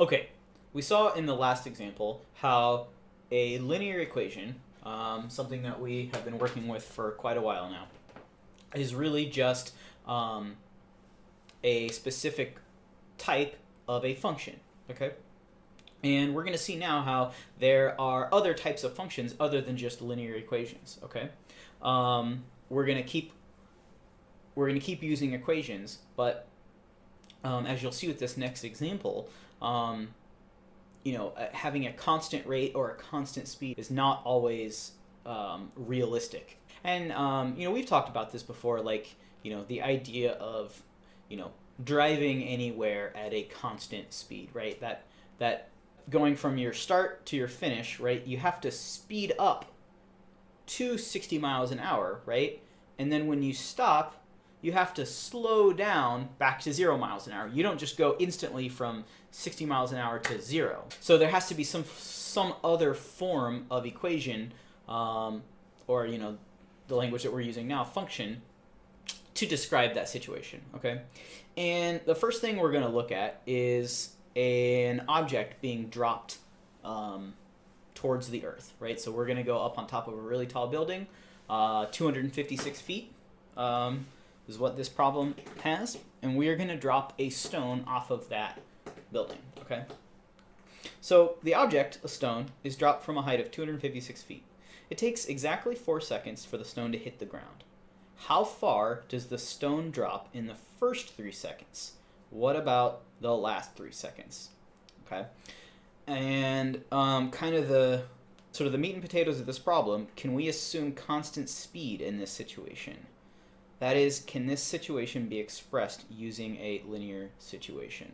Okay, we saw in the last example how a linear equation, something that we have been working with for quite a while now, is really just a specific type of a function. Okay, and we're going to see now how there are other types of functions other than just linear equations. Okay, we're going to keep using equations, but as you'll see with this next example, having a constant rate or a constant speed is not always realistic. And we've talked about this before, like the idea of driving anywhere at a constant speed, right? That going from your start to your finish, right? You have to speed up to 60 miles an hour, right? And then when you stop, you have to slow down back to 0 miles an hour. You don't just go instantly from 60 miles an hour to 0. So there has to be some other form of equation, or the language that we're using now, function, to describe that situation. Okay, and the first thing we're going to look at is an object being dropped towards the Earth, right? So we're going to go up on top of a really tall building, 256 feet. Is what this problem has, and we are going to drop a stone off of that building. Okay, so the object, a stone, is dropped from a height of 256 feet. It takes exactly 4 seconds for the stone to hit the ground. How far does the stone drop in the first 3 seconds? What about the last 3 seconds? Okay, and kind of the meat and potatoes of this problem, can we assume constant speed in this situation? That is, can this situation be expressed using a linear situation?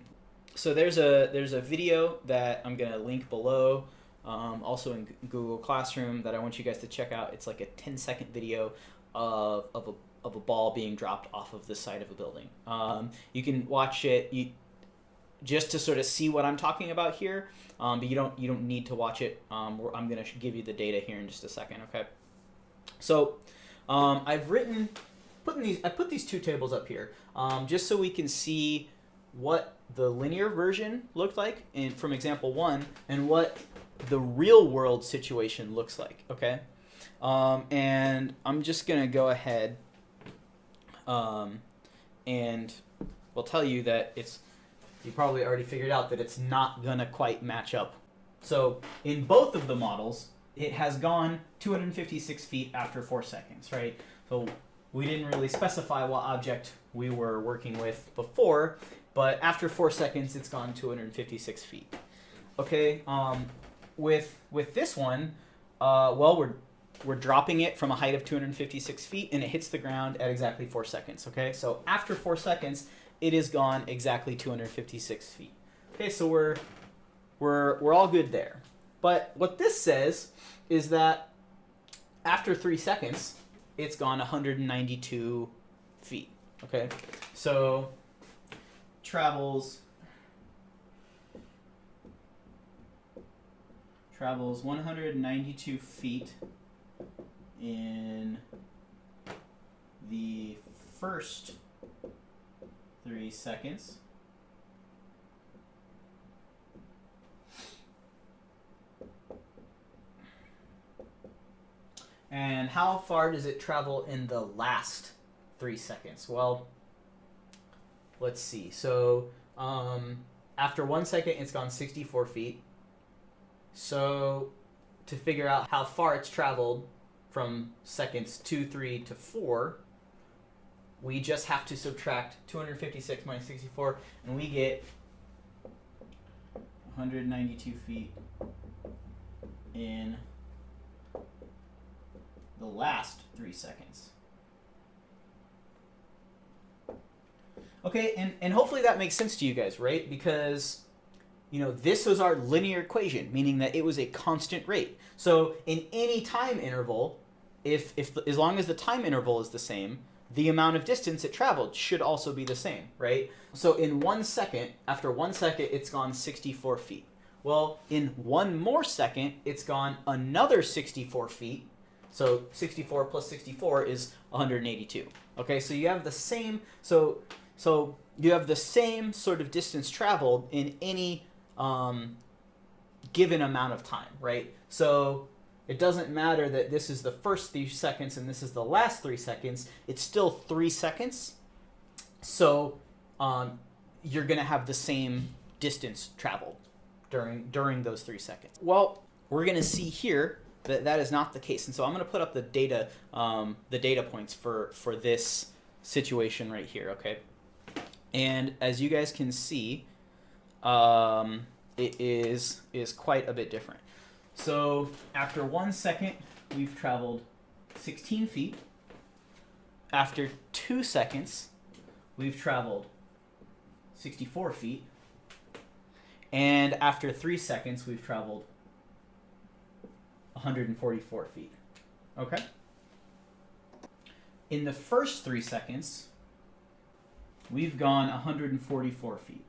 So there's a video that I'm going to link below, also in Google Classroom, that I want you guys to check out. It's like a 10-second video of a ball being dropped off of the side of a building. You can watch it just to sort of see what I'm talking about here, but you don't need to watch it. I'm going to give you the data here in just a second. Okay. So I put these two tables up here just so we can see what the linear version looked like from example 1 and what the real world situation looks like. Okay, and I'm just gonna go ahead and we'll tell you that you probably already figured out that it's not gonna quite match up. So in both of the models, it has gone 256 feet after 4 seconds, right? So we didn't really specify what object we were working with before, but after 4 seconds, it's gone 256 feet. Okay, with this one, we're dropping it from a height of 256 feet, and it hits the ground at exactly 4 seconds. Okay, so after 4 seconds, it is gone exactly 256 feet. Okay, so we're all good there. But what this says is that after 3 seconds, it's gone 192 feet. Okay, so travels 192 feet in the first 3 seconds. And how far does it travel in the last 3 seconds? Well, let's see. So after 1 second, it's gone 64 feet. So to figure out how far it's traveled from seconds 2, 3 to 4, we just have to subtract 256 minus 64, and we get 192 feet in the last 3 seconds. Okay, and hopefully that makes sense to you guys, right? Because this was our linear equation, meaning that it was a constant rate. So in any time interval, as long as the time interval is the same, the amount of distance it traveled should also be the same, right? So in 1 second, after 1 second, it's gone 64 feet. Well, in 1 more second, it's gone another 64 feet. So 64 plus 64 is 182. Okay, so you have the same, so you have the same sort of distance traveled in any given amount of time, right? So it doesn't matter that this is the first 3 seconds and this is the last 3 seconds. It's still 3 seconds. So you're going to have the same distance traveled during those 3 seconds. Well, we're going to see here that that is not the case. And so I'm going to put up the data points for this situation right here, okay? And as you guys can see, it is quite a bit different. So after 1 second, we've traveled 16 feet. After 2 seconds, we've traveled 64 feet. And after 3 seconds, we've traveled 144 feet. Okay? In the first 3 seconds, we've gone 144 feet.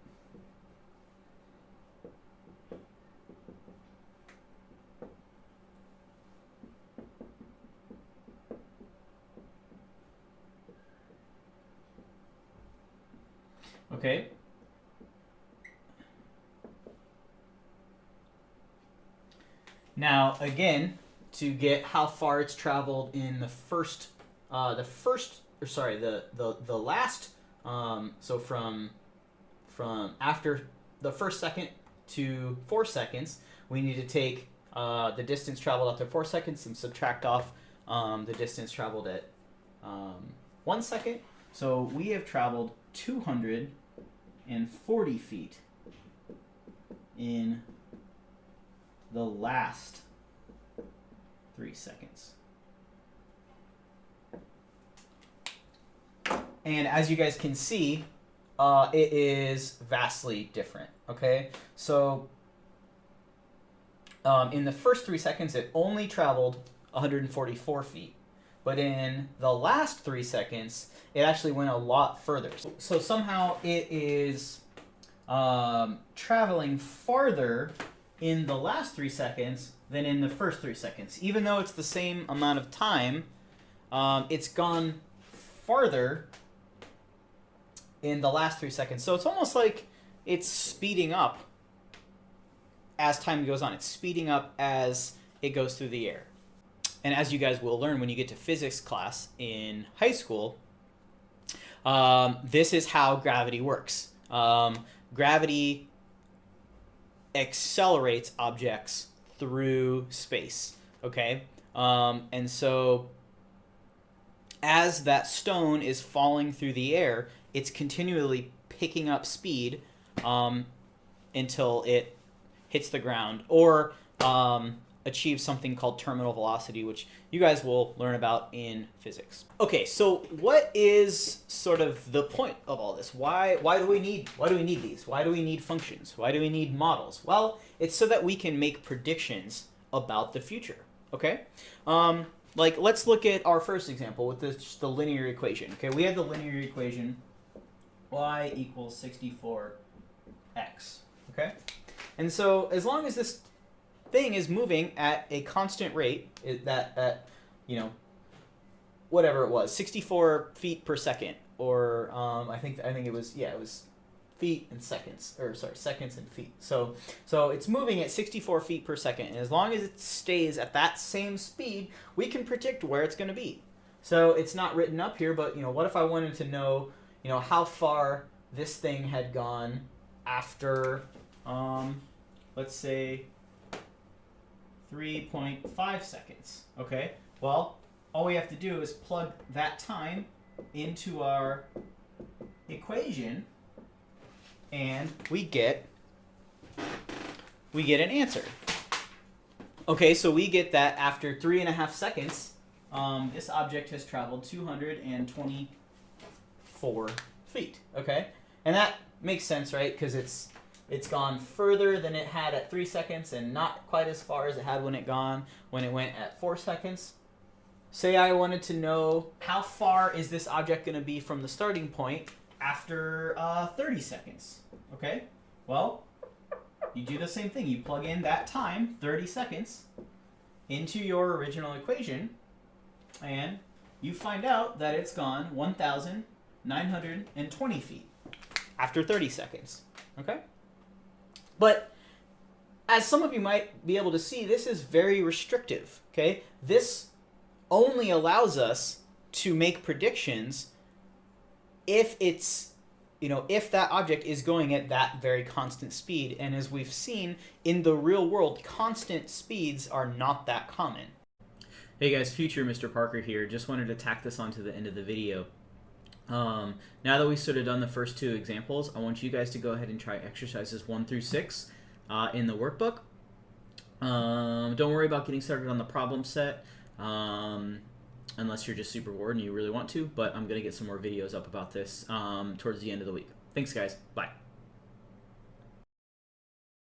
Okay? Now, again, to get how far it's traveled in the last, so from after the first second to 4 seconds, we need to take the distance traveled after 4 seconds and subtract off the distance traveled at 1 second. So we have traveled 240 feet in the last 3 seconds. And as you guys can see, it is vastly different, okay? So in the first 3 seconds, it only traveled 144 feet. But in the last 3 seconds, it actually went a lot further. So somehow it is traveling farther in the last 3 seconds than in the first 3 seconds. Even though it's the same amount of time, it's gone farther in the last 3 seconds. So it's almost like it's speeding up as time goes on. It's speeding up as it goes through the air. And as you guys will learn when you get to physics class in high school, this is how gravity works. Gravity accelerates objects through space, okay? And so as that stone is falling through the air, it's continually picking up speed until it hits the ground or achieves something called terminal velocity, which you guys will learn about in physics. Okay, so what is sort of the point of all this? Why do we need these? Why do we need functions? Why do we need models? Well, it's so that we can make predictions about the future. Okay, like let's look at our first example with the linear equation. Okay, we have the linear equation y equals 64x. Okay, and so as long as this thing is moving at a constant rate, that you know, whatever it was, 64 feet per second, or I think it was feet and seconds, or sorry, seconds and feet. So it's moving at 64 feet per second, and as long as it stays at that same speed, we can predict where it's going to be. So it's not written up here, but what if I wanted to know, how far this thing had gone after, let's say 3.5 seconds. Okay, well, all we have to do is plug that time into our equation, and we get an answer. Okay, so we get that after 3.5 seconds, this object has traveled 224 feet. Okay, and that makes sense, right? Because it's gone further than it had at 3 seconds and not quite as far as it had when it went at 4 seconds. Say I wanted to know how far is this object going to be from the starting point after 30 seconds. Okay, well, you do the same thing. You plug in that time, 30 seconds, into your original equation, and you find out that it's gone 1,920 feet after 30 seconds. Okay? But as some of you might be able to see, this is very restrictive, okay? This only allows us to make predictions if it's, if that object is going at that very constant speed. And as we've seen, in the real world, constant speeds are not that common. Hey guys, future Mr. Parker here. Just wanted to tack this onto the end of the video. Now that we've sort of done the first two examples, I want you guys to go ahead and try exercises 1 through 6 in the workbook. Don't worry about getting started on the problem set unless you're just super bored and you really want to, but I'm going to get some more videos up about this towards the end of the week. Thanks guys. Bye.